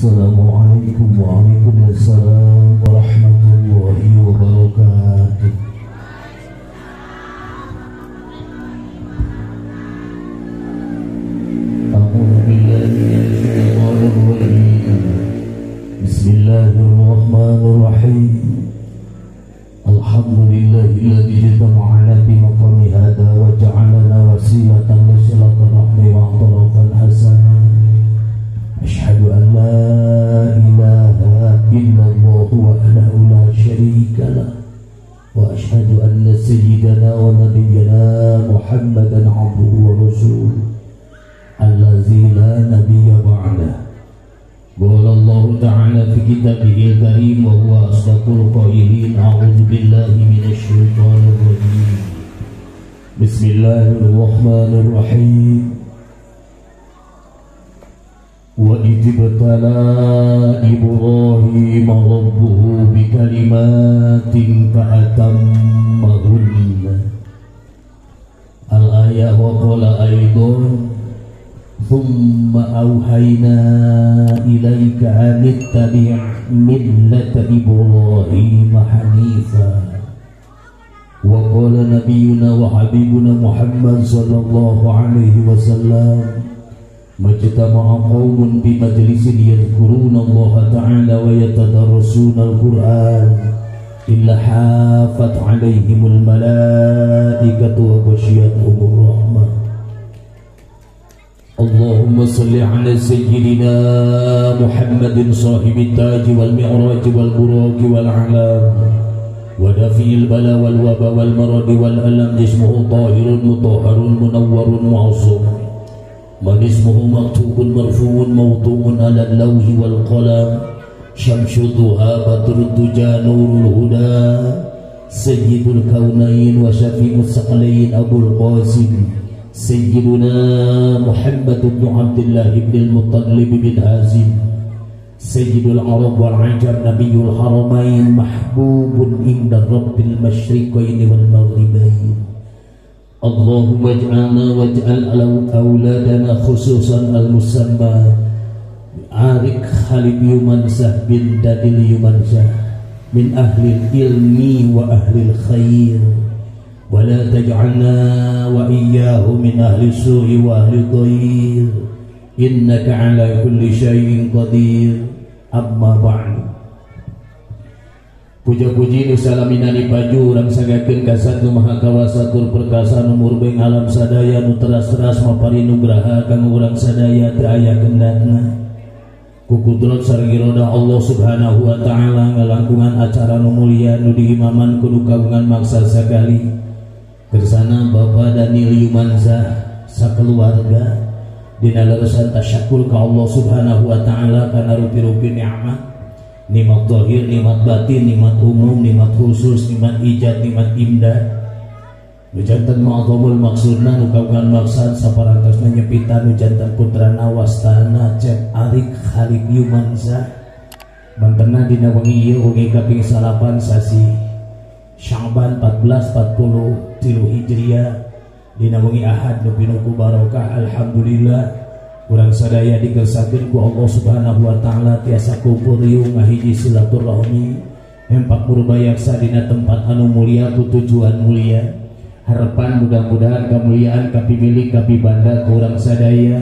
Assalamualaikum warahmatullahi wabarakatuh. A'udzu billahi minasyaitonir rajim. Bismillahirrahmanirrahim. Alhamdulillahilladzi jama'ana bi maqami hadza wa ja'alana wasilatan li silatir rahmi wa tarafan hasanah. Asyhadu an la ilaha illallah wahdahu la syarika lah wa asyhadu anna sayyidana wa nabiyyana Muhammadan abduhu wa rasuluh allazi la nabiyya ba'dah. Qala Allah ta'ala fi kitabihil karim wa huwa asdaqul qailin. A'udzu billahi minasy syaithanir rajim. Bismillahirrahmanirrahim. Wa idibtala Ibrahim rabbuhu bikalimatin fa'atammahunna. Al-ayah wa qala aidan thumma awhayna ilayka an ittabi' millata Ibrahim hanifa. Wa qala nabiyyuna wa habibuna Muhammad sallallahu alaihi wasallam majtama'a qaumun bi majlisin yadhkuruna Allah ta'ala wa yatadarrasuna al-Qur'an illa hafat 'alaihimul malaikatu wa ghasyiyatuhumur rahmah. Allahumma salli 'ala sayyidina Muhammadin sahibit taj wal mi'raj wal buraq wal 'alam wa dafi'il bala wal waba wal marad wal alam. Jismuhu tahirun mutahharun munawwarun ma'sum. Man ismuhu maktubun marfu'un mawdu'un ala al-lawhi wal qalam. Syamsu duha badrud duja nurul huda. Sayyidul kaunain wa syafi'us saqalain Abul Qasim Sayyiduna Muhammad ibn Abdullah ibn al-Muttalib bin Hazim Sayyidul Arab wal Ajam Nabiyul Haramain mahbubun inda Rabbil Masyriqain wal Maghribain. Allahumma ij'alna waj'al awladana khususan al-musamma Arik Khalid Yumansah bin Dadil Yumansah min ahli ilmi wa ahli khair wa la taj'alna wa iyyahu min ahli su'i wa ahli dhayr innaka ala kulli syai'in qadir. Amma ba'du. Puja-puji nu salaminani paju urang sagakeun ka Satu Maha Kawasa tur perkasa nu murbeng alam sadaya nu teras-teras mapari nugraha kang urang sadaya teu aya kendakna. Ku kudrat sareng iroda Allah Subhanahu wa taala ngalangkungan acara nu mulia nu diimaman kudu kagungan maksa sakali. Kersana Bapak Daniel Yumanzah sakeluarga dina leresan tasyakur ka Allah Subhanahu wa taala kana rupi-rupi nikmat. Nikmat zahir, nikmat batin, nikmat umum, nikmat khusus, nikmat ijad, nikmat imdad. Nujantan ma'adhamul maksudna nukaungan maksad saparantasna nyepitan nujantan putrana wastana cek Arik Khalid Yumanzah mantena dina wengi ieu wengi kaping 8 sasi Sya'ban 1443 Hijriah dina wengi Ahad nu pinuku barokah. Alhamdulillah urang sadaya dikersakeun ku Allah Subhanahu wa taala tiasa kumpul riung ngahiji silaturahmi hempak murbayaksa dina tempat anu mulia ku tujuan mulia. Harapan mudah-mudahan kemuliaan kapimilik kapibanda ku urang sadaya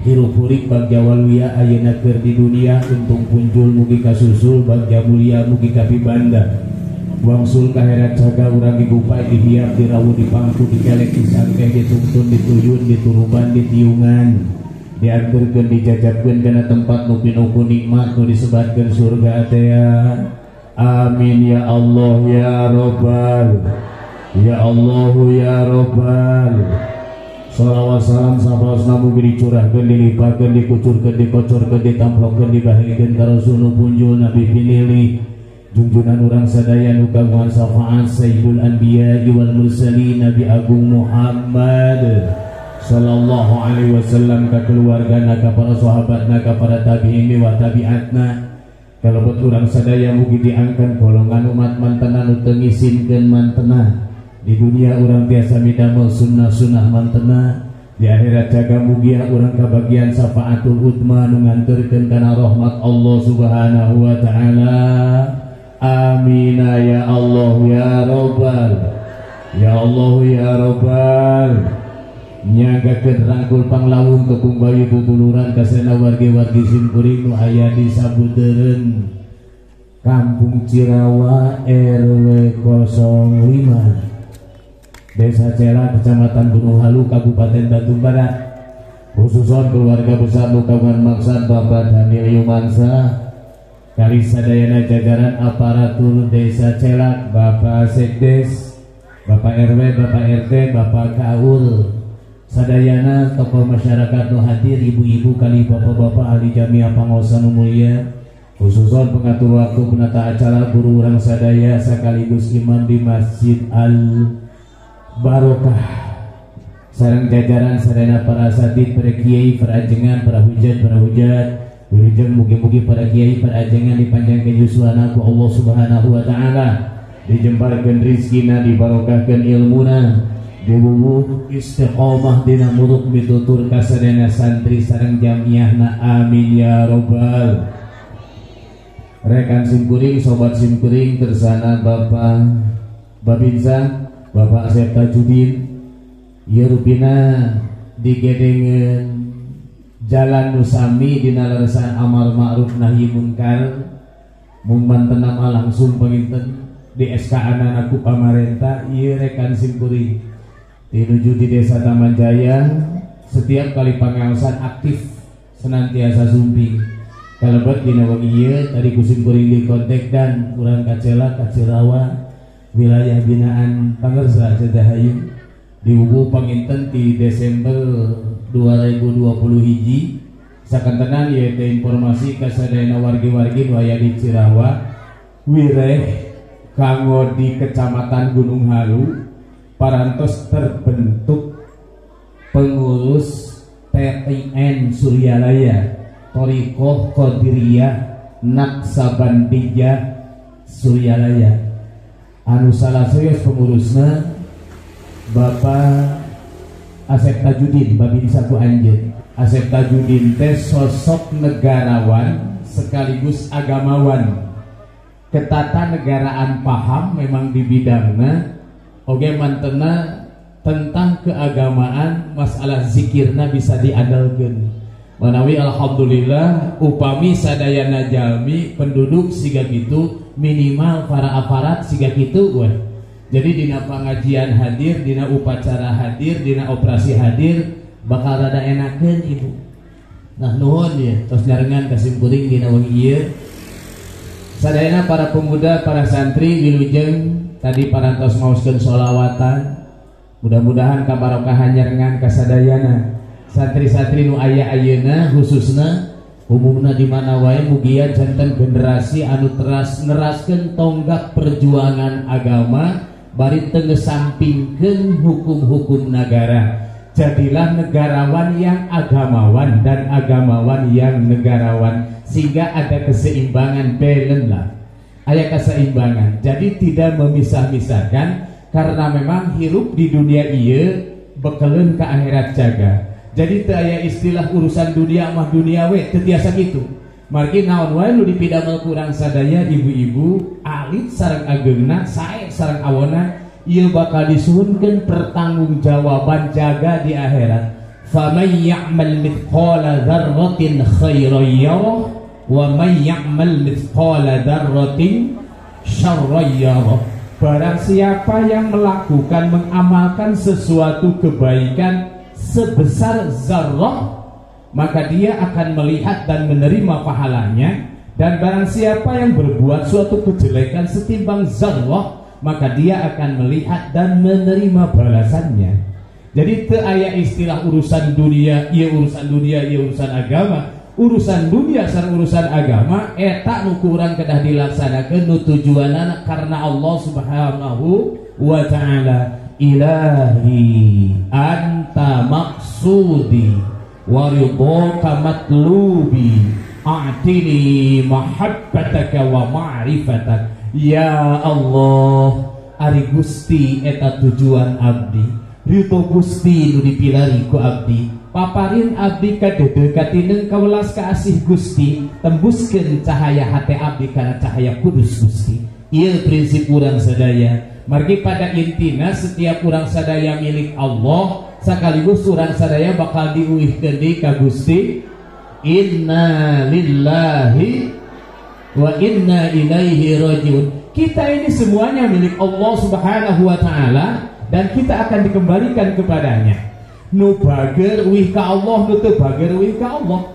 hirup hurik bagja waluya ayeuna keur di dunia untung punjul mugi kasusul bagja mulia mugi kapibanda wangsul kaherat caga urang digupai dihiap dirawuh dipangku dikelek disangkeh dituntun dituyun dituruban ditiungan dianturkeun dijajabkeun kana tempat nu pinuku nikmat nu disebatkeun surga teh ya. Amin ya Allah ya Rabbal ya Allah ya Rabbal. Shalawat salam sabarosna mugi dicurahkeun dilimpahkeun dikucurkeun dikocorkeun ditamplokeun dibahikeun ka Rasul nu punjul Nabi pinilih junjunan urang sadaya nu kagungan syafaat Sayyidul Anbiya wal Mursalin Nabi Agung Muhammad sallallahu alaihi wasallam ka keluargana ka para sahabatna ka para tabi'in wa tabi'atna kalebet urang sadaya mugi diangkan golongan umat mantena nu teu ngisinkeun mantena di dunia urang biasa midamel sunnah-sunnah mantena di akhirat jaga mugia urang kabagian syafaatul udma nu nganterkeun kana rahmat Allah Subhanahu wa taala. Amin ya Allah ya Rabbal, ya Allah ya Rabbal. Nyagakeun rangkul panglawun tepung bayu tutuluran kasena wargi-wargi simkuring nu aya di sabudeureun Kampung Cirawa RW 05 Desa Cela Kecamatan Gunung Halu Kabupaten Bandung Barat. Khususon keluarga besar nu kagungan maksud Bapak Daniel Yumansa kali sadayana jajaran aparatur Desa Cela, Bapak Sekdes, Bapak RW, Bapak RT, Bapak Kaul, sadayana tokoh masyarakat nu hadir, ibu-ibu kali bapak-bapak ahli jamiah pangosa nu mulia, khususon pengatur waktu penata acara guru urang sadaya sekaligus imam di Masjid Al Barokah, sareng jajaran sadayana para asatid, para kiai, para ajengan, para hujat, wilujeng mugi-mugi para kiai, para ajengan dipanjangkeun yuswana ku Allah Subhanahu wa taala, dijembarkeun rizkina, dibarokahkeun ilmuna, diwuwuh istiqomah dina muruk mitutur kasadana santri sareng jamiahna. Amin ya Rabbal. Rekan simkuring, sobat simkuring, tersana Bapak Babinsa, Bapak Asep Tajudin, ieu rupina digedengeun jalan nusami dina leresan amar ma'ruf nahi munkar mun mantenna langsung panginten di SK-na ku pamarentah. Ieu rekan simkuring dinuju di Desa Taman Jaya, setiap kali pangaosan aktif senantiasa sumping kalebet dina wengi ieu tadi kusim kuring di kontak dan urang Kacela Kacirawa wilayah binaan Pangersa Cetahayu diubu panginten di Desember 2021 sakantenan ieu teh informasi kasadayana wargi-wargi nu aya di Cirawa wireh kanggo di Kecamatan Gunung Halu parantos terbentuk pengurus TIN Suryalaya Thariqah Qadiriyah Naksabandiyah Suryalaya anu salasoyos pengurusna Bapak Asep Tajudin Babinsa ku Anjeun. Asep Tajudin teh sosok negarawan sekaligus agamawan, ketatanegaraan paham memang di bidangna oge mantena tentang keagamaan, masalah zikirna bisa diandalkeun. Manawi alhamdulillah upami sadayana jalmi penduduk siga gitu minimal para aparat siga gitu weh. Jadi dina pengajian hadir, dina upacara hadir, dina operasi hadir bakal rada enakeun ibu. Nah nuhun ya tos nyarengan kasimkuring dina wengi ieu. Sadayana para pemuda, para santri wilujeng tadi parantos maoskeun sholawatan. Mudah-mudahan kabarokahan nyarengan kasadayana santri-santri nu aya ayeuna khususna umumna di mana wae mugia janten generasi anu teras neraskeun tonggak perjuangan agama bari teu ngesampingkeun hukum-hukum negara. Jadilah negarawan yang agamawan dan agamawan yang negarawan sehingga ada keseimbangan, balance lah. Aya keseimbangan. Jadi tidak memisah-misahkan karena memang hirup di dunia ieu bekeleun ka akhirat jaga. Jadi teu aya istilah urusan dunia mah dunia we teu tiasa kitu. Margi naon wae nu dipidamel kurang sadaya ibu-ibu alit sareng ageungna sae sareng awona ieu bakal disuhunkeun pertanggungjawaban jaga di akhirat. Faman ya'mal mithqala dzarratin khairan yarah wa man ya'mal mithqala dzarratin syarran yarah. Barang siapa yang melakukan mengamalkan sesuatu kebaikan sebesar zarrah maka dia akan melihat dan menerima pahalanya, dan barang siapa yang berbuat suatu kejelekan setimbang zarrah maka dia akan melihat dan menerima balasannya. Jadi teu aya istilah urusan dunia ieu urusan dunia ieu urusan agama. Urusan dunia sareng urusan agama eta nu kurang kedah dilaksanakeun nu tujuanna karena Allah Subhanahu wa taala. Ilahi anta maksudi wa ridhaka matlubi a'tini mahabbataka wa ma'rifatak. Ya Allah, ari Gusti eta tujuan abdi, Rito Gusti nu dipilari ku abdi, paparin abdi kadede katineng kawelas kaasih Gusti, tembuskeun cahaya hati abdi kana cahaya kudus Gusti. Ieu prinsip urang sadaya. Margi pada intina setiap urang sadaya milik Allah, sakaligus urang sadaya bakal diuihkeun deui ka Gusti. Inna lillahi wa inna ilaihi rajiun. Kita ini semuanya milik Allah Subhanahu wa taala dan kita akan dikembalikan kepadanya. Nu bager wih ka Allah, nu teu bager wih ka Allah.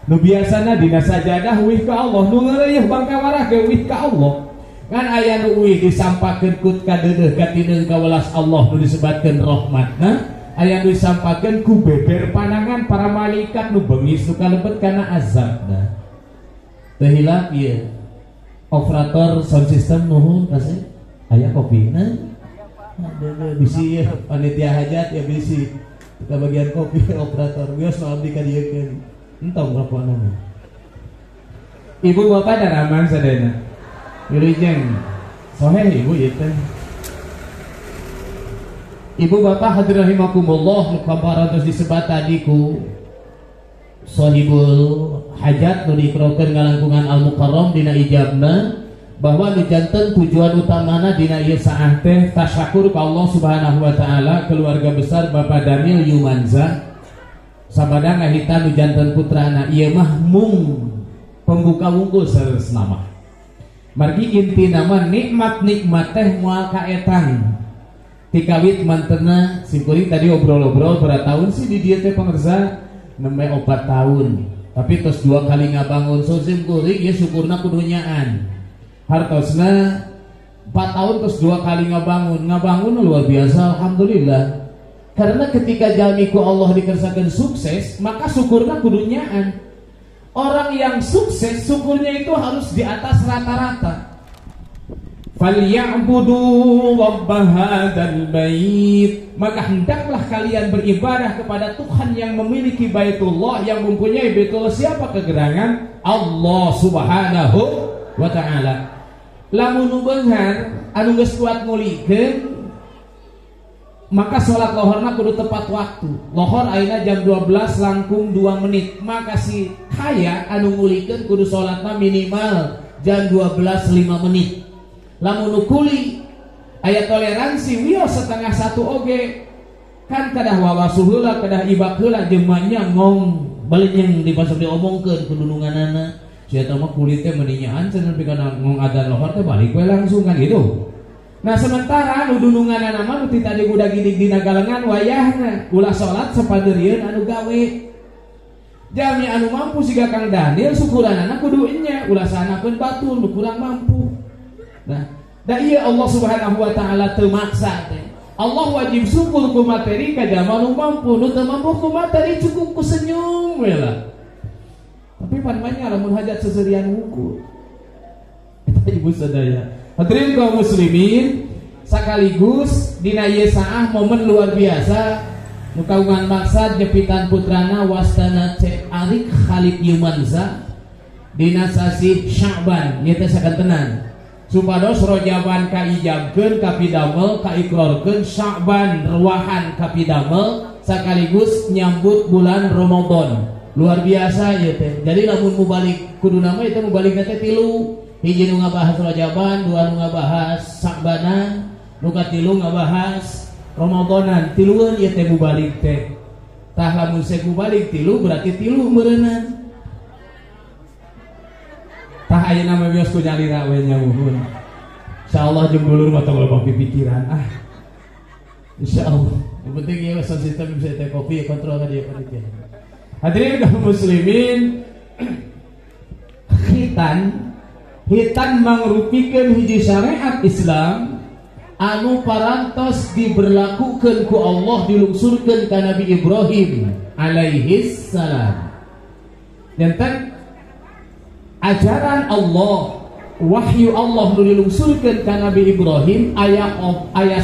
Nu biasana dina sajadah wih ka Allah, nu ngeureuyeuh bangkawarah ge wih ka Allah. Kan aya nu wih disampakeun ku kadeudeuk katineng kawelas Allah nu disebatkeun rahmatna, aya nu disampakeun ku beber panangan para malaikat nu beungis nu kalebet kana azabna. Teu hilap ieu. Operator sound system nuhun kasih. Aya kopina. Ada bisi ya, panitia hajat ya bisi. Kita bagian kopi operator bios nu abdi ka dieu keun. Entong rapoana. Ibu bapak daraman sadayana. Wilujeng. Sohe ibu ieu teh. Ibu bapak hadirin rahimakumullah, nu kaparantos disebat tadi ku Sohibul hajat nu dikrokeun ngalangkungan al-mukarram dina ijabna, bahwa nu janten tujuan utamana dina ieu saah teh tasyakur ka Allah Subhanahu wa taala, keluarga besar Bapak Daniel Yumanza sabada ngahita nu janten putrana ieu mah mung pembuka wungkul saeureusna mah. Margi intina mah nikmat-nikmat teh moal kaetang tikawit mantenna simkuring tadi obrol-obrol berapa tahun sih di dieu teh pangersa nembe 4 tahun, tapi terus 2 kali ngabangun sozim kuring ya syukurna kudunyaan. Hartosna 4 tahun terus 2 kali ngabangun luar biasa, alhamdulillah. Karena ketika jalmiku Allah dikersakeun sukses, maka syukurna kudunyaan. Orang yang sukses syukurnya itu harus di atas rata-rata. Falyabudu rabb hadzal bait, maka hendaklah kalian beribadah kepada Tuhan yang memiliki Baitullah, yang mempunyai Baitullah. Siapa kegerangan? Allah Subhanahu wa taala. Lamun nu beunghar anu geus kuat ngulikeun, maka salat lohorna kudu tepat waktu. Lohor ayeuna jam 12 langkung 2 menit, maka si haya anu ngulikeun kudu salatna minimal jam 12.05 menit. Lamun ukuli aya toleransi wios setengah 1 oge, kan kadah wawasuh heula kadah ibak heula jemanya ngong balenyeng dipasok diomongkeun ku dununganana. Sia teh mah kulit teh meuninyaan cenah pikeun ngong adzan lohor teh balik we langsung kan gitu. Nah sementara nu dununganana mah nu ti tadi budak gidig dina galengan wayahna ulah salat sapadeurieun anu gawe. Jami anu mampu siga Kang Daniel syukuranana kudu enya ulah sanakeun batur nu kurang mampu. Nah, da iya Allah Subhanahu wa taala teu maksa teh. Allah wajib syukur ku materi ka jalma nu mampu, nu teu mampu ku materi cukup ku senyum we lah. Tapi panmanya lamun hajat seserian wungkul. Eta ibu sadaya. Hadirin kaum muslimin, sakaligus dina ieu saah momen luar biasa nu kagungan maksad nyepitan putrana Wastana Cek Arik Khalid Yumanza dina sasi Sya'ban ieu teh sakantenan. Supados rojaban kaijabkeun kapidamel kaikrorkeun Sya'ban rewahan kapidamel sakaligus nyambut bulan Ramadan. Luar biasa ieu teh. Jadi lamun mubalik kudu nama itu mubalikna teh 3. Hiji nu ngabahas rojaban, 2 nu ngabahas Sya'banan, nu katilu ngabahas Ramadanan. 3eun ieu teh mubalik teh. Tah lamun sek mubalik 3 berarti 3 meureunna. Tah ayeuna mah bios ku nyalira we nya muhun. Insyaallah jeung dulur mah tong loba pikiran. Insyaallah. Yang penting ieu sound system bisa teh kopi kontrol ka dieu panitia. Hadirin kaum muslimin, hitan mangrupikeun hiji syariat Islam anu parantos diberlakukeun ku Allah dilungsurkeun ka Nabi Ibrahim alaihi salam. Janten ajaran Allah, wahyu Allah nu dilungsurkeun ka Nabi Ibrahim aya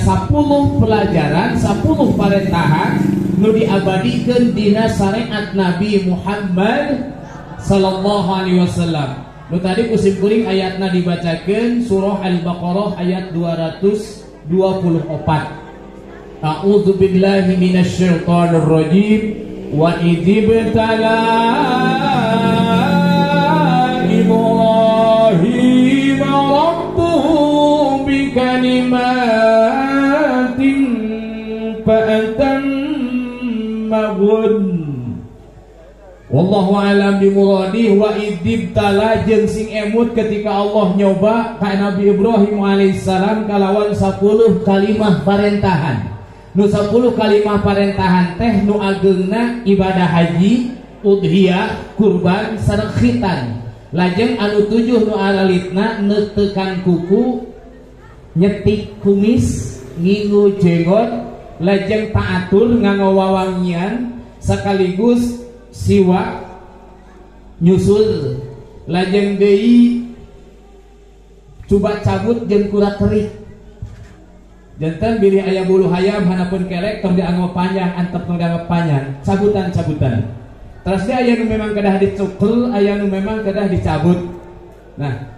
10 pelajaran, 10 parentahan nu diabadikeun dina syariat Nabi Muhammad sallallahu alaihi wasallam. Nu tadi kusim kuring ayatna dibacakeun surah Al-Baqarah ayat 224. A'udzu billahi minasyaitonir rajim. Wa idzibtala Ibrahim rabbuhu bikalimatin fa'atammahun. Wallahu alam bimuradi. Wa idzibtala jeung sing emut ketika Allah nyoba ka Nabi Ibrahim alaihissalam kalawan 10 kalimah parentahan. Nu 10 kalimah parentahan teh nu ageungna ibadah haji, udhiyah, kurban, sareng khitan. Lajeng anu 7 nu aralitna neutekan kuku, nyetik kumis, ngingu jenggot, lajeng taatur nganggo wawangian sekaligus siwak nyusul, lajeng deui coba cabut jeung kurat terik. Jantan bilih ayah bulu hayam hanapun kelek tong dianggap panjang, antep tong dianggap panjang, cabutan. Terus dia ayah nu memang kedah dicukel, ayah nu memang kedah dicabut. Nah,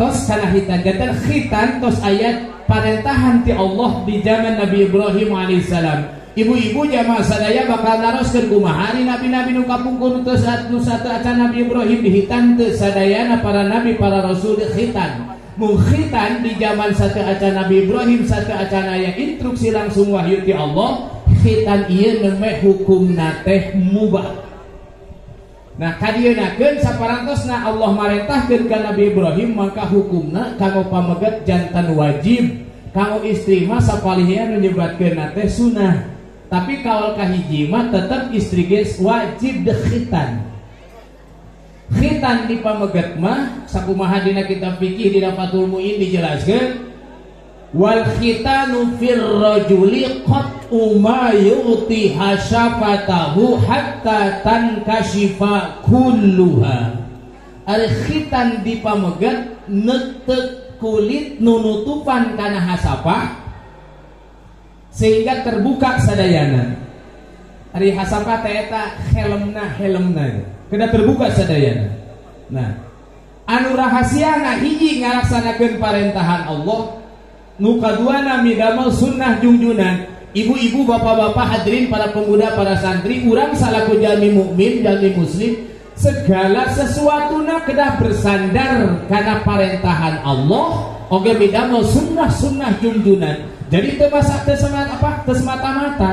tos kana hitan, jantan khitan tos ayat parentahan ti Allah di zaman Nabi Ibrahim alaihissalam. Ibu-ibu jamaah sadaya bakal naroskeun kumaha ari nabi-nabi nu kapungkur teu satu acan Nabi Ibrahim dihitan teu sadayana para nabi para rasul khitan. Mungkhitan di zaman satu acan Nabi Ibrahim satu acan aya instruksi langsung wahyu ti Allah, khitan ieu neme hukumna teh mubah. Nah kadienakeun saparantosna Allah marentahkeun ka Nabi Ibrahim maka hukumna kanggo pameget jantan wajib, kanggo istri mah sapaliheun nyebatkeun teh sunah. Tapi kaul kahiji mah tetep istri geus wajib de khitan. Khitan di pameget mah sakumaha dina kitab fikih dina Fathul Muin dijelaskeun wal khitanu fir rajuli qat'u ma yu'ti hasyafatahu hatta tankashifa kulluha. Ari khitan di pameget neuteuk kulit nunutupan kana hasapah sehingga terbuka sadayana. Ari hasapah teh eta helmna kena terbuka sadayana. Nah, anu rahasiana hiji ngalaksanakeun parentahan Allah, nu kaduana midamel sunnah junjunan. Ibu-ibu, bapak-bapak, hadirin para pemuda, para santri, urang salaku jalmi mukmin, jalmi muslim, segala sesuatuna kedah bersandar karena parentahan Allah, oge midamel sunnah junjunan. Jadi teu semata-mata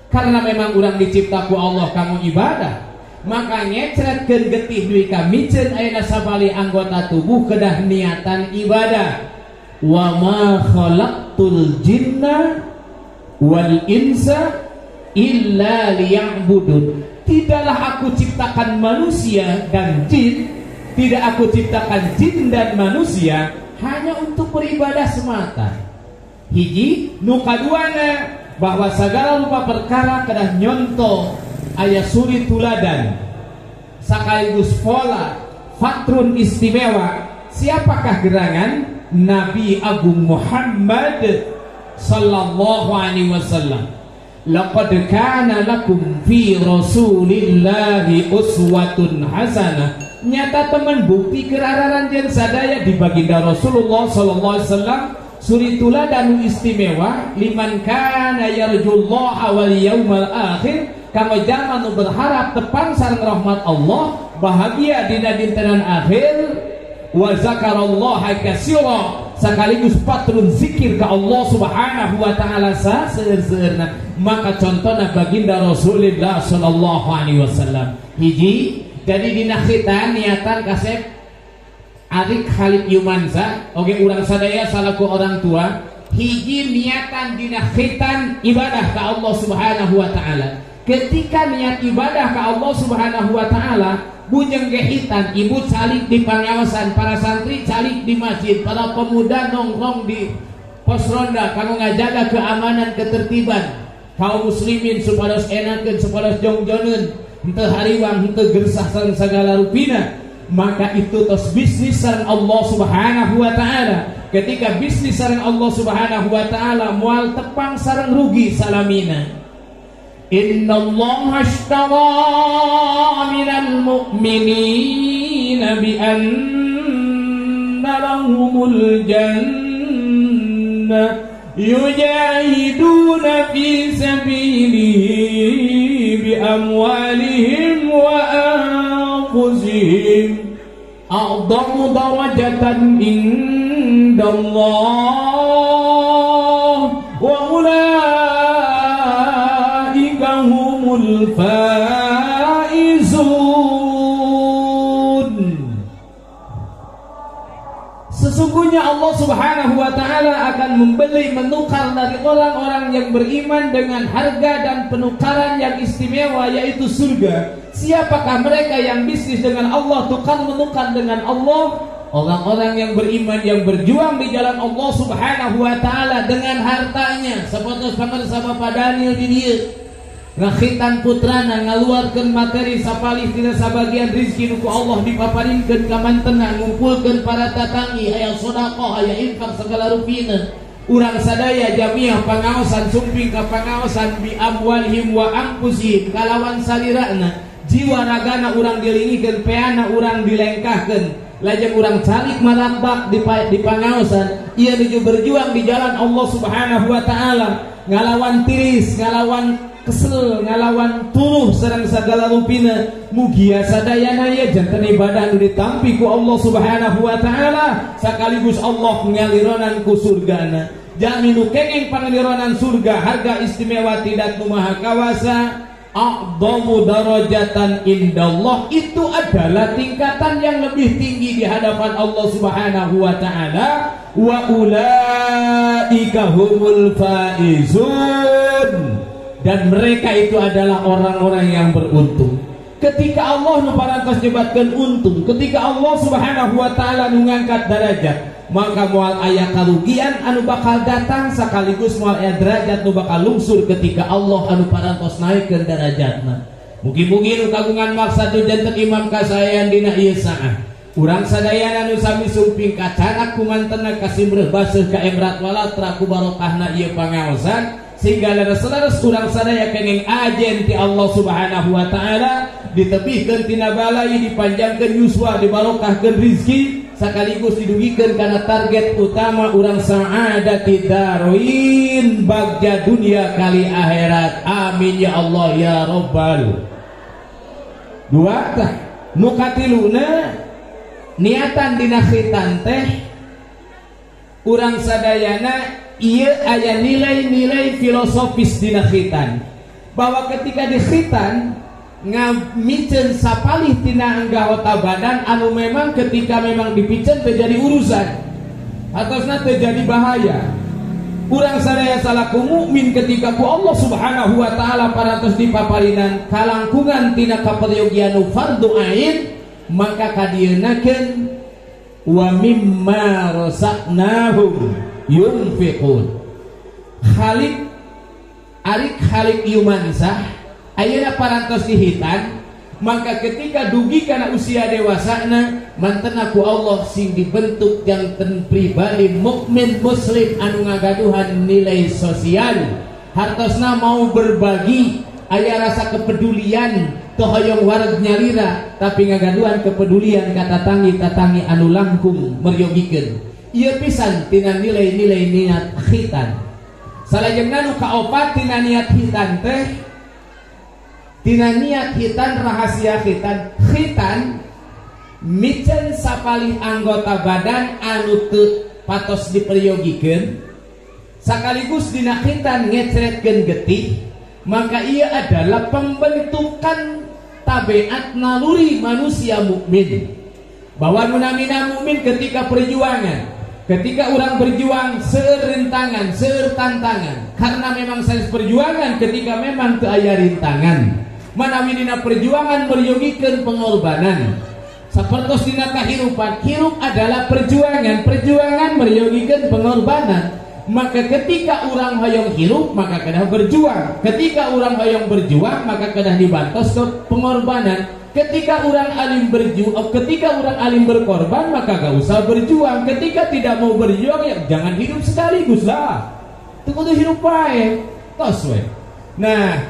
karena memang urang dicipta ku Allah kamu ibadah. Makanya ceratkeun getih duwi ka miceun ayeuna sabali anggota tubuh kedah niatan ibadah. Wa ma khalaqtul jinna wal insa illa liya'budun. Tidaklah aku ciptakan manusia dan jin, tidak aku ciptakan jin dan manusia hanya untuk beribadah semata. Hiji nu kaduana bahwa segala rupa perkara kedah nyonto aya suri tuladan sekaligus pola fatrun istimewa. Siapakah gerangan? Nabi Agung Muhammad sallallahu alaihi wasallam. Laqad kana lakum fi rasulillahi uswatun hasanah. Nyata teman bukti kerararan jeung sadaya di baginda Rasulullah sallallahu alaihi wasallam suri tuladan istimewa liman kana yarjullaha wal yaumal akhir. Kama jalma nu berharap tepang sareng rahmat Allah, bahagia dina dintenan akhir, wa zakarallaha katsira, sekaligus patrun zikir ka Allah Subhanahu wa taala seueur-seueurna. Maka contohna baginda Rasulullah sallallahu alaihi wasallam. Hiji, jadi dina khitan niatan kasep adik Khalid Yumansa, oge urang sadaya salaku orang tua, hiji niatan dina khitan ibadah ka Allah Subhanahu wa taala. Ketika niat ibadah ke Allah Subhanahu wa taala, bujeng gehitan ibu calik di pangawasan, para santri calik di masjid, para pemuda nongkrong di pos ronda kanggo ngajaga keamanan ketertiban kaum muslimin supados enakeun supados jongjoneun henteu hariwang henteu gersah sareng sagala rupina. Maka itu tos bisnis sareng Allah Subhanahu wa taala. Ketika bisnis sareng Allah Subhanahu wa taala moal tepang sareng rugi salamina. Inna Allah ashtara minal mu'minina bi anna lahumul jannah yujahiduna fi sabilihi bi amwalihim wa anfusihim a'dhamu darajatan indallah wa ulaika humul faizun. Sesungguhnya Allah Subhanahu wa ta'ala akan membeli menukar dari orang-orang yang beriman dengan harga dan penukaran yang istimewa, yaitu surga. Siapakah mereka yang bisnis dengan Allah, tukar menukar dengan Allah? Orang-orang yang beriman, yang berjuang di jalan Allah Subhanahu wa ta'ala dengan hartanya. Seperti pangarsa Bapak Daniel di dia ngakhitan putrana ngaluarkeun materi sapalih tina sabagian rizki nuku Allah dipaparinkeun ka mantena, ngumpulkeun para tatangi, aya sedekah, aya infak segala rupina. Urang sadaya jamiah pangaosan sumping ka pangaosan bi amwalihim wa anfusihim, kalawan salirana jiwa ragana urang dilingikeun, peana urang dilengkahkeun, lajeng urang calik marambak di pangaosan. Ieu nuju berjuang di jalan Allah Subhanahu wa ta'ala, ngalawan tiris, ngalawan kesel, ngalawan turuh sareng sagala rupina. Mugia sadayana ya janten ibadah nu ditampi ku Allah Subhanahu wa ta'ala, sakaligus Allah ngalironan ku surgana. Jami nu kenging pangalironan surga, harga istimewa tidak nu maha kawasa, a'dhamu darajatan indallah, itu adalah tingkatan yang lebih tinggi di hadapan Allah Subhanahu wa ta'ala. Wa ulaika humul faizun, dan mereka itu adalah orang-orang yang beruntung. Ketika Allah nu parantos nyebatkeun untung, ketika Allah Subhanahu wa ta'ala nu ngangkat derajat, maka moal aya karugian anu bakal datang, sekaligus moal aya derajat nu bakal lungsur ketika Allah anu parantos naikkeun derajatna. Mugi-mugi nu kagungan maksud janten imam kasayan dina ieu saah, urang sadayana nu sami sumping kacanak kumantena kasimreuh baseuh ka emrat walatra ku barokahna ieu pangaosan, sehingga leres-leres urang sadaya kenging ajen ti Allah Subhanahu wa ta'ala, ditebihkeun tina balai, dipanjangkeun yuswa, dibarokahkeun rizki, sakaligus didugikeun kana target utama urang sa'adati daroin, bagja dunia kali akhirat. Amin ya Allah ya Rabbal. Dua tah nu katiluna niatan dina khitan teh urang sadayana ieu aya nilai-nilai filosofis dina khitan, bahwa ketika di khitan ngamiceun sapalih tina anggota badan anu memang ketika memang dipiceun terjadi urusan atasna terjadi bahaya. Urang sadaya salaku mukmin ketika ku Allah Subhanahu wa ta'ala parantos dipaparinan kalangkungan tina kaperyogian fardu ain, maka kadienakeun wa mimma razaqnahum yunfiqun. Khalik yumansah ayeuna parantos dihitan, maka ketika dugi kana usia dewasana mantena ku Allah sing dibentuk janten pribadi mukmin muslim anu ngagaduhan nilai sosial, hartosna mau berbagi, aya rasa kepedulian, teu hoyong wareg nyalira, tapi ngagaduhan kepedulian ka tatangi anu langkung meryogikeun. Ieu pisan tina nilai-nilai niat khitan. Salajengna nu kaopat tina niat khitan teh, tina niat khitan rahasia khitan. Khitan micen sapalih anggota badan anu teu patos diperyogikeun, sakaligus dina khitan ngecretkeun getih, maka ia adalah pembentukan tabiat naluri manusia mukmin. Bahwa munamina mukmin ketika perjuangan, ketika orang berjuang seueur rintangan, seueur tantangan, karena memang saya perjuangan ketika memang teu aya rintangan, manawi dina perjuangan meryogikeun pengorbanan. Sapertos dina kahirupan, hirup adalah perjuangan, perjuangan meryogikeun pengorbanan. Maka ketika orang hayong hirup, maka kedah berjuang. Ketika orang hayong berjuang, maka kedah dibantos ke pengorbanan. Ketika orang alim berjuang, ketika orang alim berkorban, maka gak usah berjuang. Ketika tidak mau berjuang, ya jangan hidup sekaligus lah. Itu kudu hidup bae, tos we. Nah,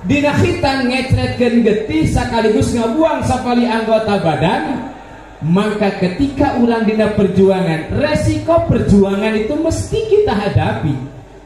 dina khitan ngecretkeun getih sekaligus ngabuang sapali anggota badan, maka ketika orang dina perjuangan, resiko perjuangan itu mesti kita hadapi.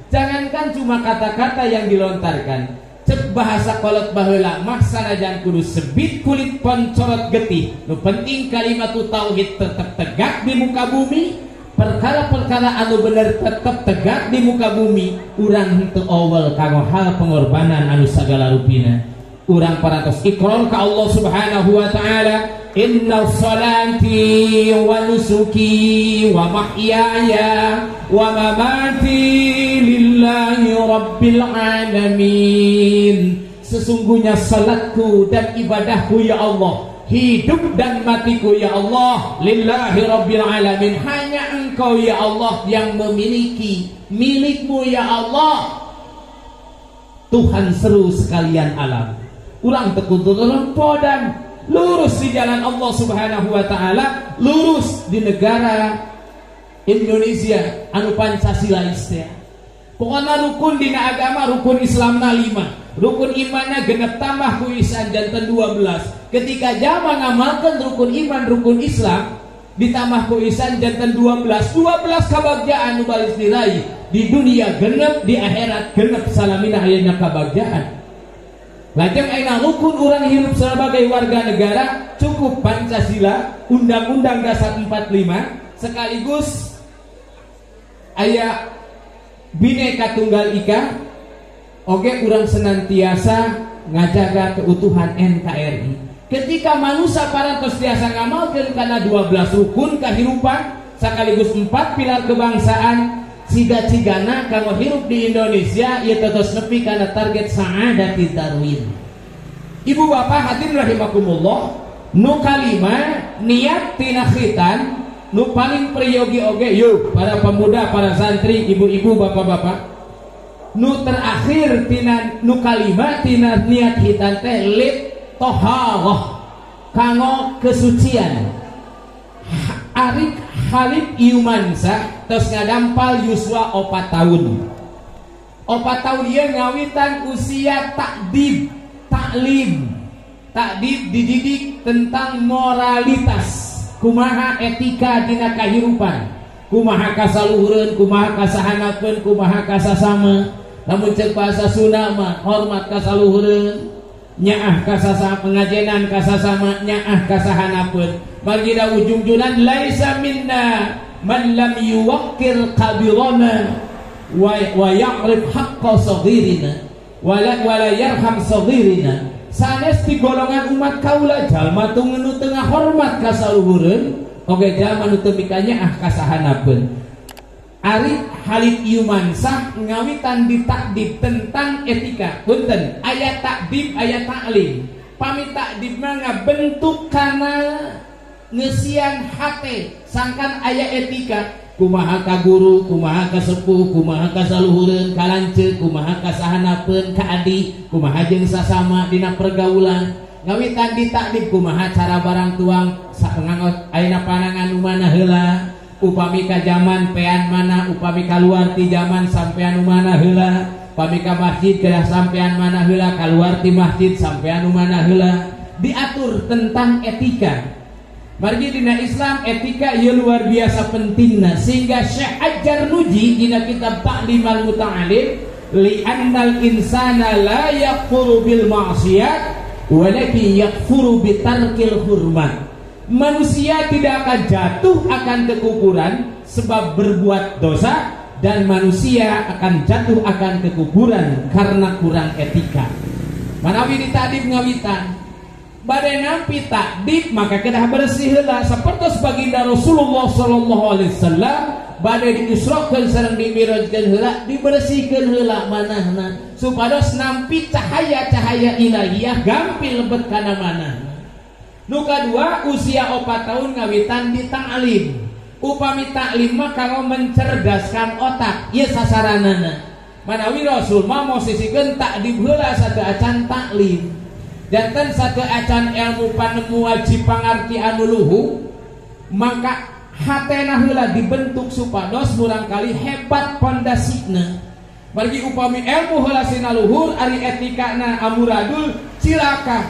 Jangankan cuma kata-kata yang dilontarkan, cek bahasa kolot baheula mah sanajan kudu sebit kulit poncorot getih, nu penting kalimat tauhid tetap tegak di muka bumi. Perkara-perkara anu bener tetap tegak di muka bumi, urang henteu awal kanggo hal pengorbanan anu sagala rupina. Urang parantos iqrar ka Allah Subhanahu wa taala, inna salati wa nusuki wa mahyaya wa mamati lillahi rabbil alamin. Sesungguhnya salatku dan ibadahku ya Allah, hidup dan matiku ya Allah, lillahi rabbil alamin, hanya Engkau ya Allah yang memiliki, milikmu ya Allah, Tuhan seru sekalian alam. Urang tekuntut podan lurus di jalan Allah Subhanahu wa taala, lurus di negara Indonesia anu Pancasila istia. Pokoknya rukun dina agama, rukun Islamna 5, rukun imanna genep tambah ku ihsan janten 12. Ketika jama ngamalkeun rukun iman, rukun Islam ditambah ku ihsan janten 12 kabagjaan nu baris diraih di dunia genep, di akhirat genep, salamina ayeuna kabagjaan. Lajeng ayeuna rukun urang hidup sebagai warga negara cukup Pancasila, Undang-Undang Dasar 45, sekaligus aya Bhinneka Tunggal Ika. Oge urang senantiasa ngajaga keutuhan NKRI. Ketika manusia parantos tiasa ngamalkeun kana 12 rukun kahirupan sekaligus 4 pilar kebangsaan, ciga-cigana kanggo hirup di Indonesia ieu tetos nepi kana target sa'adati darwin. Ibu bapak hadirin rahimakumullah, nu kalima niat tina khitan nu paling priyogi oge yuk para pemuda, para santri, ibu-ibu, bapak-bapak. Nu terakhir tina nu kalima tina niat khitan teh lit toharah, kanggo kesucian. Arik Khalid Iumansa tos ngadampal yuswa 4 tahun. 4 tahun ieu ngawitan usia takdib, taklim. Takdib dididik tentang moralitas, kumaha etika dina kahirupan, kumaha kasaluhureun, kumaha kasahanapeun, kumaha kasasama. Lamun ceuk bahasa Sunda mah hormat kasaluhureun, nyaah kasasama, pengajenan kasasama, nyaah kasahanapeun. Margida ujung-ujungan laisa minna man lam yuwaqqir kabirana wa ya'rif haqqa saghirina wa la yarham saghirina. Sanes di golongan umat kaula jalma tu nu teu ngahormat ka saluhureun, oge jalma nu teu mikanyaah kasahanapeun. Ari Khalid Iumansah ngawitan ditakdib tentang etika. Punten, aya takdib, aya taklim. Pami takdib mah ngabentuk kana ngeusian hate sangkan aya etika, kumaha ka guru, kumaha ka sepuh, kumaha ka saluhureun, ka lanceuk, kumaha ka sahanapeun, ka adik, kumaha jeung sasama dina pergaulan. Ngawitan ditakdib kumaha cara barang tuang sapengangot ayeuna panangan nu mana heula, upami ka zaman pean mana, upami kaluar ti zaman sampean nu mana heula, upami ka masjid kedah sampean mana heula, kaluar ti masjid sampean nu mana heula. Diatur tentang etika. Margi dina Islam etika ieu luar biasa pentingna, sehingga Syekh Ad-Jarnuji dina kitab Ta'limal Muta'alim, li annal insana la yakfuru bil ma'siyat walakin yakfuru bi tarkil hurmat. Manusia tidak akan jatuh akan kekufuran sebab berbuat dosa, dan manusia akan jatuh akan kekufuran karena kurang etika. Manawi ditadib ngawitan badai nampi takdib maka kedah bersih heula sapertos baginda Rasulullah sallallahu alaihi wasallam badai diisrokeun sareng dimirajkeun heula dibersihkeun heula manahna supados nampi cahaya-cahaya ilahiyah gampil lebet kana manahna. Nu kadua usia 4 tahun ngawitan dita'lim. Upami ta'lim mah kanggo mencerdaskan otak, ieu sasaranana. Manawi Rasul mah mosisikeun takdib heula sateuacan ta'lim. Janten satu acan ilmu panemu wajib pangarti anu luhur, maka hatena heula dibentuk supados murangkali hebat pondasina. Bagi upami ilmu heula sina luhur ari etikana amuradul cilaka.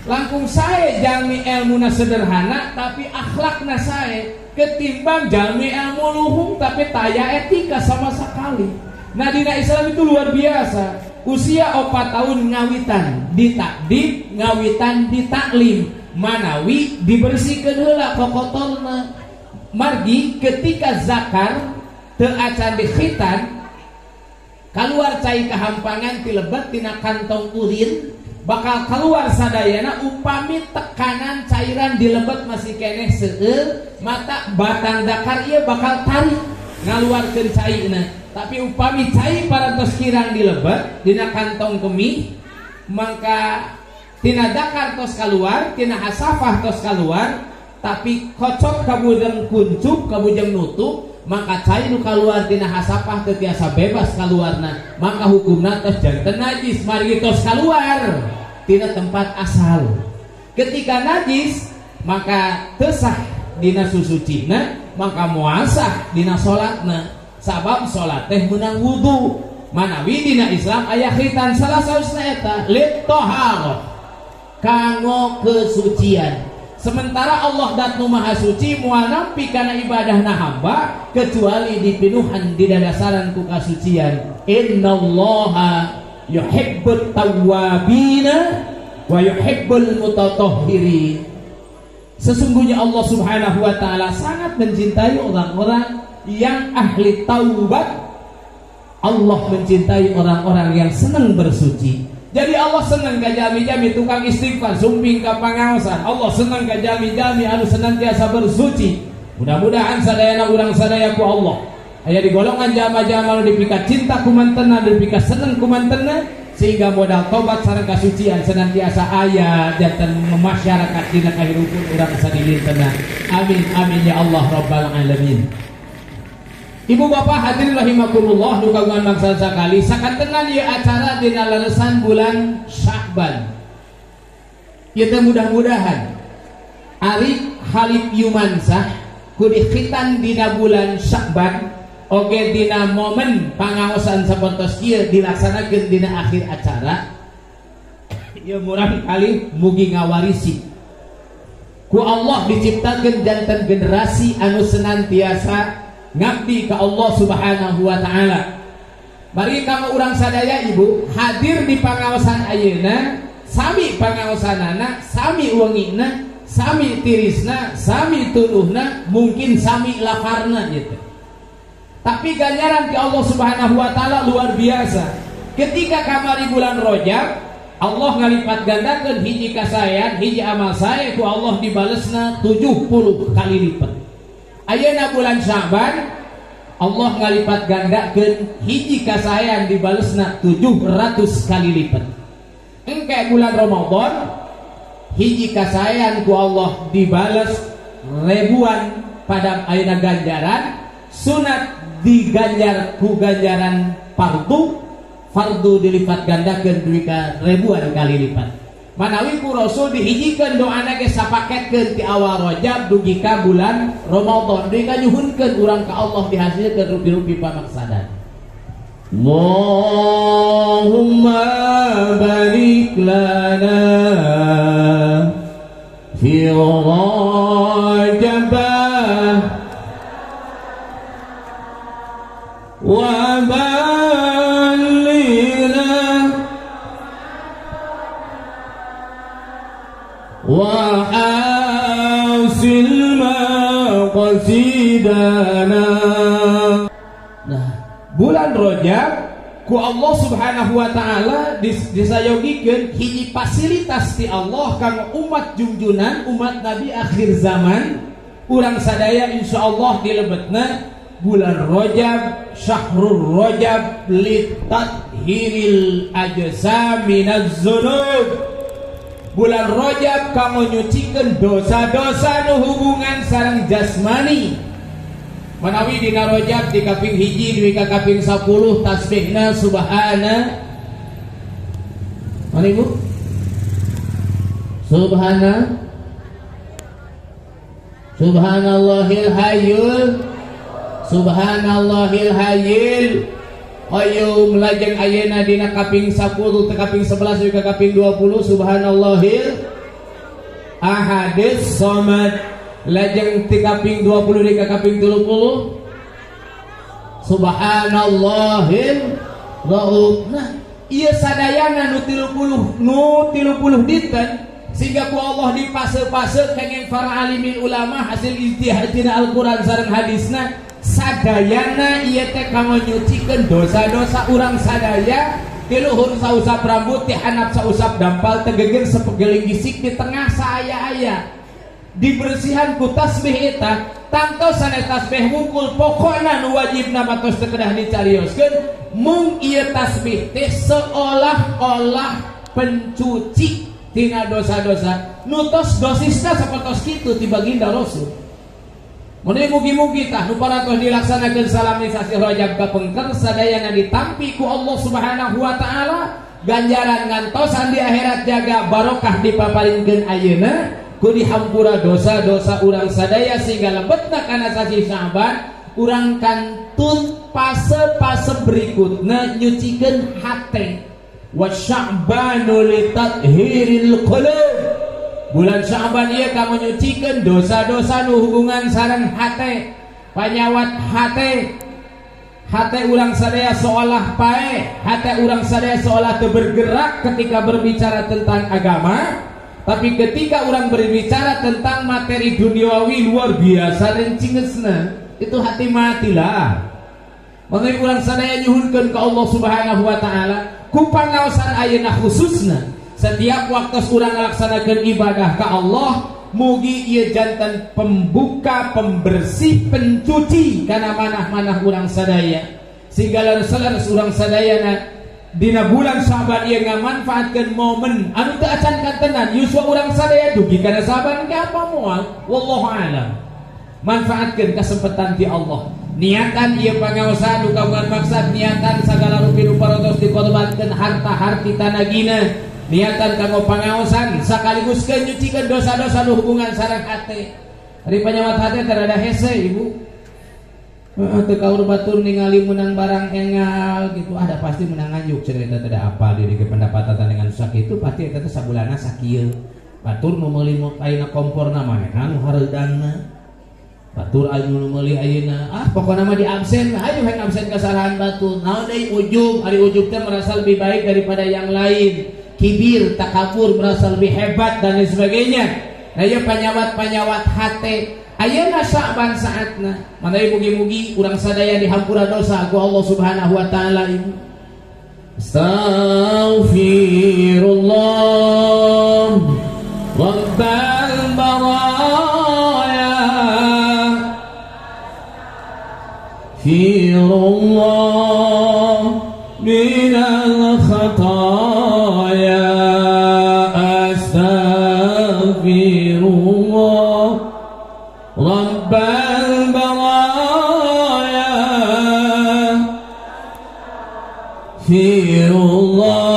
Langkung sae jalmi ilmuna sederhana tapi akhlakna sae ketimbang jalmi ilmu luhur tapi taya etika sama sekali. Nah dina Islam itu luar biasa. Usia 4 tahun ngawitan ditakdib, ngawitan ditaklim, manawi dibersihkeun heula kokotorna. Margi ketika zakar teu acan dikhitan keluar cai kahampangan ti lebet tina kantong urin, bakal keluar sadayana upami tekanan cairan di lebet masih keneh seueur, mata batang dakar ieu bakal tarik ngaluarkeun caina. Tapi upami cai parantos kirang di lebet dina kantong kemih, mangka tina dakar tos keluar, tina hasafah tos keluar, tapi kocok kabujeng kuncup kabujeng nutup, maka cai nu keluar tina hasafah teu tiasa bebas keluarna, maka hukumna tos janten najis. Mari tos keluar tina tempat asal. Ketika najis maka teu sah dina susucina, maka muasah dina salatna. Sabab salat teh meunang wudu. Manawi dina Islam aya khitan salah sausna eta lit taharah, kanggo kesucian. Sementara Allah dat nu maha suci moal nampi kana ibadahna hamba kecuali dipinuhan di dadasaran ku kasucian. Innallaha yuhibbut tawwabina wa yuhibbul mutatahhirin. Sesungguhnya Allah Subhanahu wa taala sangat mencintai orang-orang yang ahli taubat. Allah mencintai orang-orang yang senang bersuci. Jadi Allah senang ka jami-jami tukang istighfar sumping ka pangaosan. Allah senang ka jami-jami anu senantiasa bersuci. Mudah-mudahan sadayana urang sadaya ku Allah aya di golongan jama-jama anu dipika cinta ku mantenna, dipika seneng ku mantenna, sehingga modal tobat sareng kasucian senantiasa aya janten masyarakat dina kahirupan urang sadilintena. Amin amin ya Allah rabbal alamin. Ibu bapak hadirin rahimakumullah, nu kagungan mangsa sakali sakantenan ieu acara dina leresan bulan Sya'ban. Ieu teh mudah-mudahan ari Halif Yumansah ku dikhitan dina bulan Sya'ban oge dina momen pangaosan sapertos ieu dilaksanakeun dina akhir acara. Ieu murang kali mugi ngawarisi ku Allah diciptakeun janten generasi anu senantiasa ngabdi ka Allah Subhanahu wa taala. Bari kamu urang sadaya ibu hadir di pangaosan ayeuna, sami pangaosanana, sami wengina, sami tirisna, sami tuluhna, mungkin sami lakarna gitu. Tapi ganjaran ke Allah Subhanahu wa taala luar biasa. Ketika kamari bulan Rajab, Allah ngalipat gandakeun hiji kasayan, hiji amal saya ku Allah dibalesna 70 kali lipat. Ayeuna bulan Sya'ban Allah ngalipat gandakeun hiji kasayan dibalesna 700 kali lipat. Engke bulan Ramadan hiji kasayan ku Allah dibales ribuan pada ayeuna ganjaran, sunat diganjar ku ganjaran fardu dilipat gandakeun duwi ka ribuan kali lipat. Manawi ku Rasul dihijikeun doana ge sapaketkeun ti awal Rajab dugi ka bulan Ramadan, deui nyuhunkeun urang ka Allah dihasilkeun rupi-rupi pamaksadan. Allahumma barik lana fi Rajab wa wa hasil maqsidana. Nah, bulan Rajab ku Allah Subhanahu wa taala disayogikeun hiji fasilitas ti Allah kanggo umat junjunan, umat Nabi akhir zaman. Urang sadaya insyaallah dilebetna bulan Rajab, syahrul Rajab litathhiril ajsam minaz dzunub. Bulan Rajab kamu nyucikeun dosa-dosa nu hubungan sareng jasmani. Manawi dina Rajab di kaping hiji duwi ka kaping 10 tasbihna subhana. Mana Ibu? Subhanallahil hayyul Subhanallahil hayyil qayyum. Lajeng ayeuna dina kaping 10 teh kaping 11 duwi ka kaping 20 subhanallahil ahadis samad. Lajeng ti kaping 20 duwi ka kaping 30 subhanallahil rauf. Nah ieu sadayana nu 30 dinten sehingga ku Allah dipase-pase kenging para alimin ulama hasil ijtihadina Al-Qur'an sareng hadisna sadayana ieu teh kanggo nyucikeun dosa-dosa urang sadaya di luhur sausap rambut, di handap sausap dampal, tegegir sepegeling gisik di tengah saaya-aya dibersihan ku tasbih eta tangto sanes tasbih wungkul pokokna nu wajibna matos teu kedah dicarioskeun mung ieu tasbih teh seolah-olah pencuci tina dosa-dosa nu tos dosisna sapertos kitu ti baginda Rasul. Mun mugi-mugi tah nu parantos dilaksanakeun salamisasi Rajab kapengker sadayana ditampi ku Allah Subhanahu wa taala ganjaran ngantosan di akhirat jaga barokah dipaparinkeun ayeuna ku dihampura dosa-dosa urang sadaya sehingga lebetna kana sasi Sa'ban urang kantun fase-fase berikutna nyucikeun hate wa Sya'banu litathhiril qulub. Bulan Sya'ban ieu kamu nyucikeun dosa-dosa nu hubungan sareng hate panyawat hate urang sadaya seolah pae, hate urang sadaya seolah teu bergerak ketika berbicara tentang agama. Tapi ketika orang berbicara tentang materi duniawi luar biasa rencingesna, itu hati matilah. Makanya orang sadaya nyuhunkeun ka Allah Subhanahu wa taala ku pangaosan ayeuna khususna setiap waktu urang ngalaksanakeun ibadah ka Allah mugi ieu janten pembuka, pembersih, pencuci kana manah-manah urang sadaya sehingga leres-leres urang sadayana dina bulan Sa'ban ieu ngamanfaatkeun momen anu teu acan kantenan yuswa urang sadaya dugi kana Sa'ban ge apa moal wallahu a'lam. Manfaatkeun kesempatan ti Allah. Niatan ieu pangaosan nu kagungan maksad niatan sagala rupi nu parantos dikorbankeun harta-harti tanagina. Niatan kanggo pangaosan sakaligus nyucikeun dosa-dosa nu hubungan sareng hate. Ari panyawat hate terada hese ibu. Teu kaur batur ningali menang barang engal gitu ada pasti menang anjuk cerita tidak apa diri ke pendapatan dengan sakit itu pasti eta teh sabulana sakieu batur nu meuli ayeuna komporna manehna nu hareudangna batur anu nu meuli ayeuna pokona mah di absen ayo hang absen kasalahan batur naon deui ujub ari ujub teh merasa lebih baik daripada yang lain kibir takabur merasa lebih hebat dan lain sebagainya. Nah ieu panyawat hate ayeuna Sa'ban saatna mangga mugi-mugi urang sadaya dihampura dosa ku Allah Subhanahu wa taala. Astaghfirullah rabbal baraya firullah minal khataya astaghfirullah rabbal baraya firullah.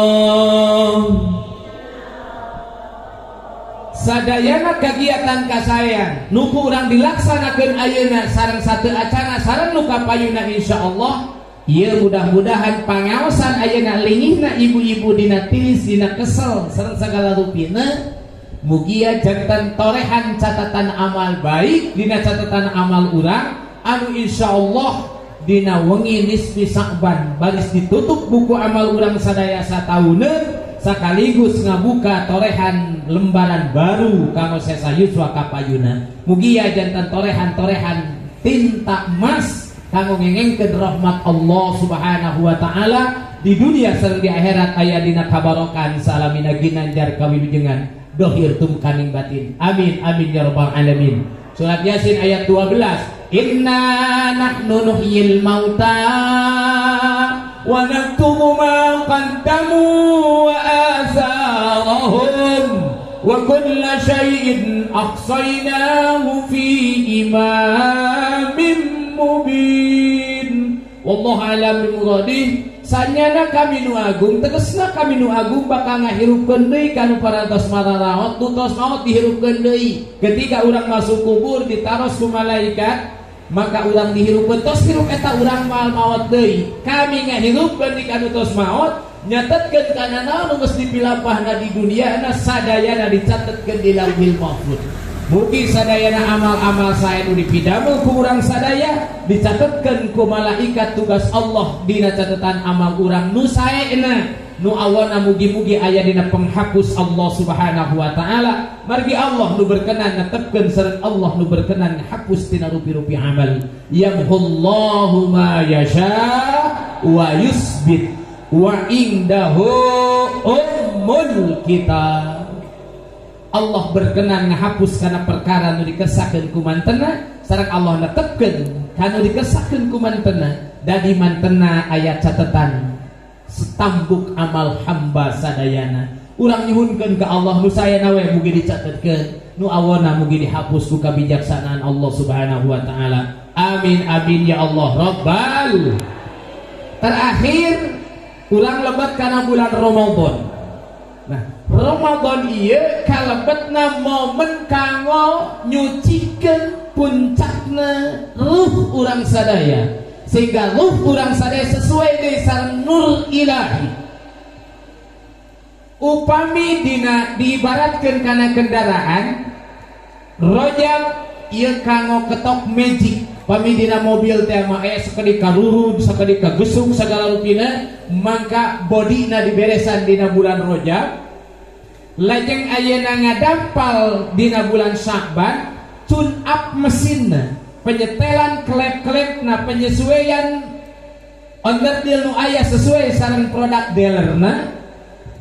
Sadayana kegiatan kasayan nuku urang dilaksanakeun ayeuna sareng sateu acara sareng nu kapayuna insyaallah ieu mudah-mudahan pangaosan ayeuna lingihna ibu-ibu dina tilis dina kesel sareng sagala rupina mugia jantan torehan catatan amal baik dina catatan amal urang anu insyaallah dina wengi nisfi Sa'ban baris ditutup buku amal urang sadaya satauneun sakaligus ngabuka torehan lembaran baru kanggo sesa yuswa kapayuna. Mugia jantan torehan-torehan tinta emas kanggo ngengengkeun rahmat Allah Subhanahu wa taala di dunia sareng di akhirat aya dina kabarokan salamina ginanjar kawilujengan dohir tumkaning batin. Amin amin ya rabbal alamin. Surat Yasin ayat 12. Inna nahnu nuhyil mauta wa naktubu ma qaddamu wa atharahum wa kulla syai'in ahsaynahu fi imamin mubin. Wallahu a'lam bimuradih. Sanyana kami nu agung tegasna kami nu agung bakal ngahirupkeun deui kanu parantos mararaot nu tos maot dihirupkeun deui. Ketika urang masuk kubur ditaros ku malaikat maka urang dihirupkeun tos hirup eta urang moal maot deui. Kami ngahirupkeun di kanu tos maot nyatetkeun kana naon nu geus dipilapahna di dunia na sadayana dicatetkeun di Lauhil Mahfuz. Mugi sadayana amal-amal saya nu dipidamel ku urang sadaya dicatetkeun ku malaikat tugas Allah dina catatan amal urang nu saena nu awana mugi-mugi aya dina penghapus Allah Subhanahu wa taala. Margi Allah nu berkenan netepkeun sareng Allah nu berkenan hapus tina rupi-rupi amal. Yamhullahu ma yasha wa yusbit wa indahu ummul kitab. Allah berkenan ngahapus kana perkara nu dikesakeun ku mantena sareng Allah netepkeun kana dikesakeun ku mantena dadi mantena aya catatan setambuk amal hamba sadayana. Urang nyuhunkeun ka Allah nu saena we mugi dicatetkeun, nu awana mugi dihapus ku kabijaksanaan Allah Subhanahu wa taala. Amin amin ya Allah Rabbal. Terakhir urang lebat kana bulan Ramadan. Nah, Ramadan ieu kalebetna momen kanggo nyucikeun puncakna ruh urang sadaya sehingga ruh urang sadaya sesuai deui sareng nur ilahi. Upami dina diibaratkeun kana kendaraan Rajab ieu kanggo ketok magic. Pami dina mobil teh mah aya sakedika rurud, sakedika gesuk sagala rupina, mangka bodina diberesan dina bulan Rajab. Lajeng ayeuna ngadampal dina bulan Sya'ban, tune up mesinna, penyetelan klep-klepna, penyesuaian onderdil nu aya sesuai sareng produk dealerna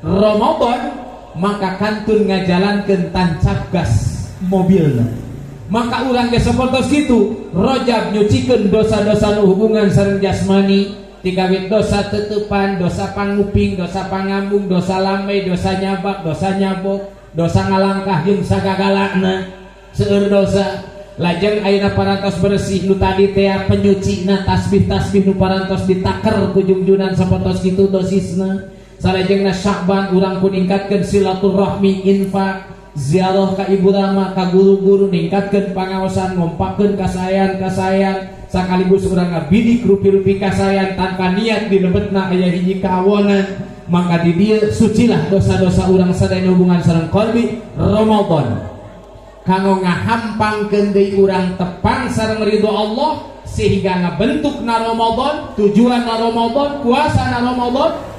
Ramadan, maka kantun ngajalankeun tancap gas mobilna. Maka urang ge sapertos kitu, Rajab nyucikeun dosa-dosa nu hubungan sareng jasmani, tigawit dosa tetepan, dosa panguping, dosa pangambung, dosa lamai, dosa nyabak, dosa nyabok, dosa ngalangkah jeung sagagalana seueur dosa. Lajeng ayeuna parantos bersih nu tadi teh penyucina tasbih-tasbih nu parantos ditaker ku junjunan sapertos kitu dosisna. Salajengna Sya'ban urang ku ningkatkeun silaturahmi, infak, ziarah ka ibu rama, ka guru-guru, ningkatkeun pangaosan, ngompakeun kasayan-kasayan, sakaligus urang ngabidik rupi-rupi kasayan tanpa niat di lebetna aya hiji kaawonan. Maka di dieu sucilah dosa-dosa urang sadaya hubungan sareng qalbi Ramadan kanggo ngahampangkeun deui urang tepang sareng ridho Allah sehingga ngabentukna Ramadan, tujuanna Ramadan, puasana Ramadan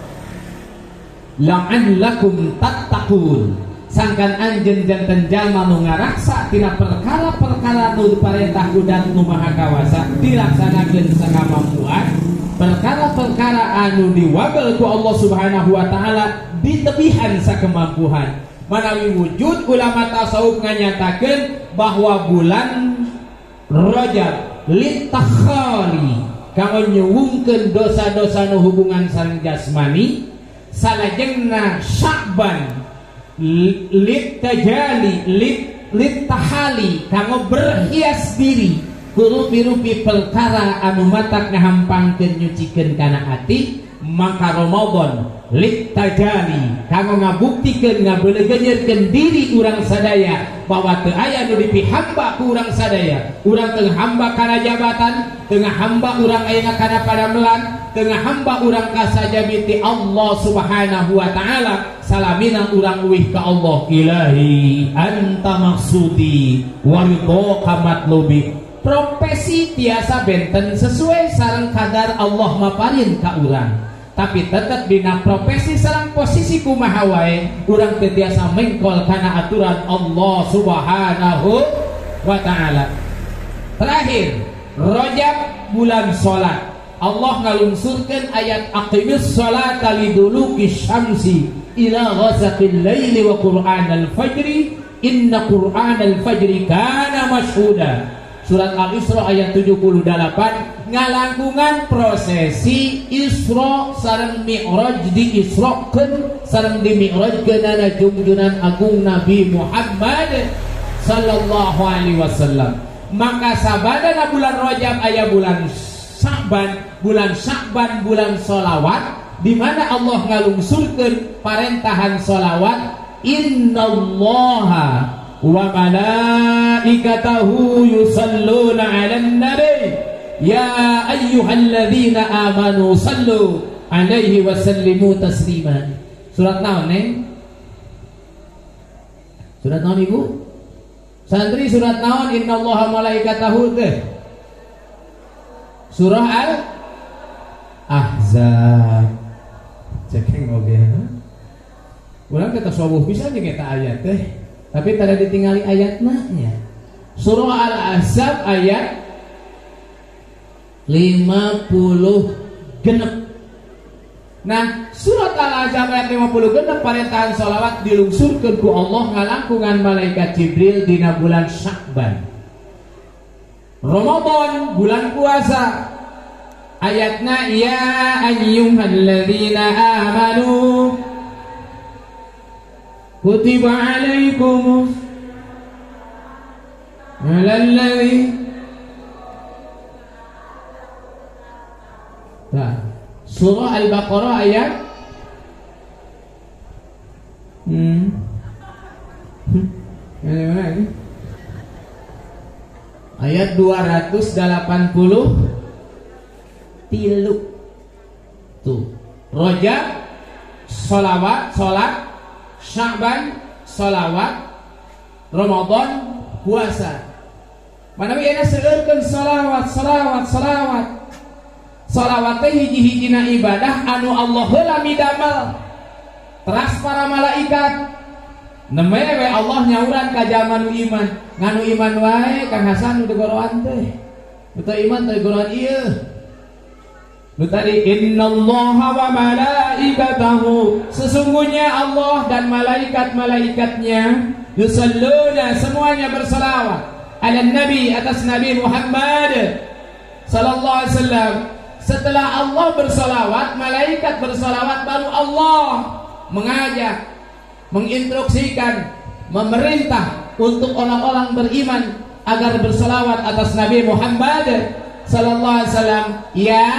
la'allakum tattaqun, sangkan anjeun janten jalma nu ngaraksa tina perkara-perkara nu diparentah ku Dat nu Maha Kawasa dilaksanakeun sakamampuan, perkara-perkara anu diwabel ku Allah Subhanahu wa taala ditebihan sakemampuan. Manawi wujud ulama tasawuf nganyatakeun bahwa bulan Rajab litakhali kanggo nyuwungkeun dosa-dosa nu hubungan sareng jasmani, salajengna Sya'ban litajali litahali kanggo berhias diri rupi-rupi perkara anu matak ngahampangkeun nyucikeun kana ati. Maka Ramadan litajali kanggo ngabuktikeun ngabeulegeunyeurkeun diri urang sadaya bahwa teu aya nu dipihamba ku urang sadaya. Urang teu hamba kana jabatan, teu hamba urang ayeuna kana padamelan, teu hamba urang ka sajabi ti Allah Subhanahu wa taala. Salamina urang uwih ka Allah, ilahi anta maksudi wa ridha matlubi. Profesi tiasa benten sesuai sareng kadar Allah maparin ka urang, tapi tetap dina profesi sareng posisi kumaha wae urang teu tiasa mengkol kana aturan Allah Subhanahu wa taala. Terakhir, Rajab bulan salat. Allah ngalungsurkeun ayat aqimis sholata liduluki syamsi ila ghasaqil laili wa qur'anal fajri inna qur'anal fajri kana mashhuda. Surat Al-Isra ayat 78 ngalangkungan prosesi Isra sareng Mi'raj, diisrokeun sareng dimi'rajkeun ana junjunan agung Nabi Muhammad sallallahu alaihi wasallam. Maka sabadana bulan Rajab aya bulan Sya'ban, bulan sholawat, di mana Allah ngalungsurkeun parentahan sholawat, innallaha wa malaikatahu yusalluna 'alan nabi ya ayyuhalladzina amanu sallu 'alaihi wa sallimu taslima. Surat naon neng? Surat naon ibu? Santri surat naon innallaha malaikatahu teh? Surah Al-Ahzab. Cekeng oge. Urang kita sobuh bisa jeung eta ayat teh, tapi tara ditinggali ayatna nya. Surah Al-Ahzab ayat 50 Nah, surat Al-Ahzab ayat 50 genep parentahan sholawat dilungsurkeun ku Allah ngalangkungan malaikat Jibril dina bulan Sya'ban. Ramadan bulan puasa. Ayatna ya ayyuhalladzina amanu kutiba alaikumus alladzi Surah Al-Baqarah ayat ayat 280 tuh. Rojab sholawat, sholat, Sya'ban sholawat, Ramadan puasa. Mana biasa seueurkeun sholawat. Sholawat teh hiji-hijina ibadah anu Allah heula midamel. Teras para malaikat nemewe Allah nyauran ka jalma nu iman. Nganu iman wae Kang Hasan nu digoroan teh. Nu teu iman teh digoroan ieu. Nu tadi innallaha wa malaikatahu, sesungguhnya Allah dan malaikat-malaikatnya yusalluna semuanya berselawat ala nabi atas Nabi Muhammad sallallahu alaihi wasallam. Setelah Allah bersolawat, malaikat bersolawat, baru Allah mengajak, menginstruksikan, memerintah untuk orang-orang beriman agar bersolawat atas Nabi Muhammad sallallahu alaihi wasallam. Ya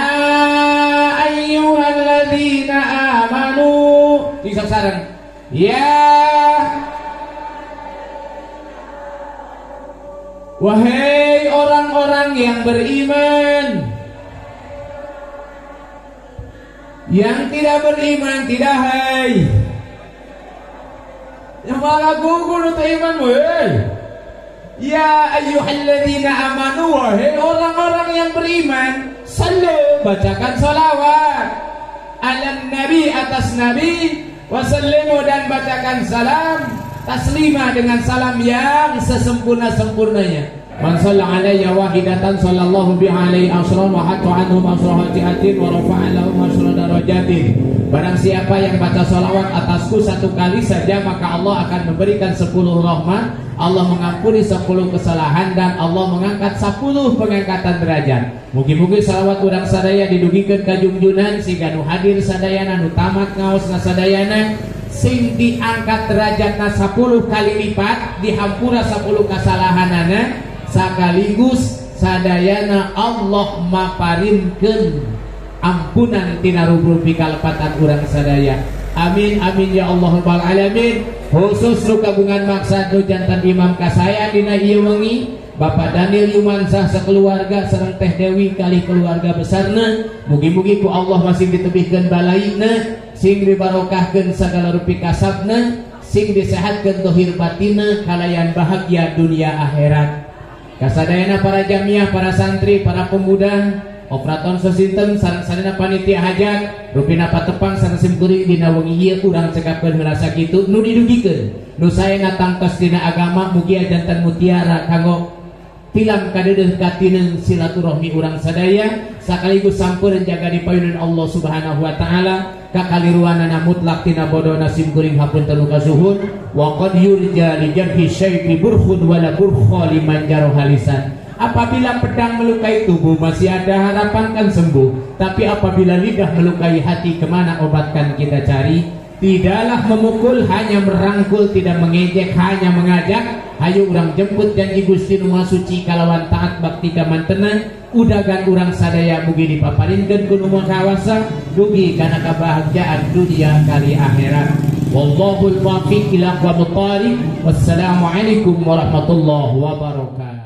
ayyuhalladzina amanu, bisa sareng. Ya wahai orang-orang yang beriman. Yang tidak beriman tidak hai. Yang malah gugur untuk iman weh. Ya ayyuhalladzina amanu, wahai orang-orang yang beriman, sallu, bacakan salawat ala nabi atas nabi, wasallimu dan bacakan salam taslima dengan salam yang sesempurna-sempurnanya. Man shalla alayya wahidatan sallallahu biha alaihi asran wa hatta anhum asrahatin wa rafa'a lahum asra darajatin. Barang siapa yang baca salawat atasku satu kali saja, maka Allah akan memberikan 10 rahmat, Allah mengampuni 10 kesalahan, dan Allah mengangkat 10 pengangkatan derajat. Mugi-mugi salawat urang sadaya didugikeun ka junjunan sehingga nu hadir sadayana, nu tamat ngaosna sadayana, sing diangkat derajatna 10 kali lipat, dihampura 10 kasalahanana, sakaligus sadayana Allah maparinkeun ampunan tina rubruk kalepatan urang sadaya. Amin amin ya Allah rabbal alamin. Khusus nu kagungan maksad nu jantan imam kasaya dina ieu wengi, Bapak Daniel Yumansah sakeluarga sareng Teh Dewi kali keluarga besarna, mugi-mugi ku Allah masih ditebihkeun balaina, sing dibarokahkeun sagala rupi kasabna, sing disehatkeun zahir batinna, kalayan bahagia dunia akhirat. Kasadayana para jamiah, para santri, para pemuda, operator sesinten sareng-sarengna panitia hajat, rupina patepang sareng simkuring dina wengi ieu urang cekapkeun ngerasa kitu nu didugikeun. Nu saena tangtos dina agama mugi janten mutiara kanggo tilam kadeudeuh katineung silaturahmi urang sadaya, sakaligus sampeun jaga dipayunan Allah Subhanahu wa taala. Kakaliruanana mutlak tina bodona simkuring hapunten nu kasuhun, wa qad yurja li jarhi syai'i burkhun wala burkha liman jaroha lisan. Apabila pedang melukai tubuh masih ada harapan kan sembuh, tapi apabila lidah melukai hati, kemana obatkan kita cari? Tidaklah memukul, hanya merangkul, tidak mengejek, hanya mengajak. Hayu urang jemput janji Gusti Nu Maha Suci kalawan taat bakti ka mantenan, udagan urang sadaya mugi dipaparinkeun ku Nu Maha Kawasa, dugi kana kabahagiaan dunia kali akhirat. Wallahul muwaffiq ila aqwamit thoriq. Wassalamualaikum warahmatullahi wabarakatuh.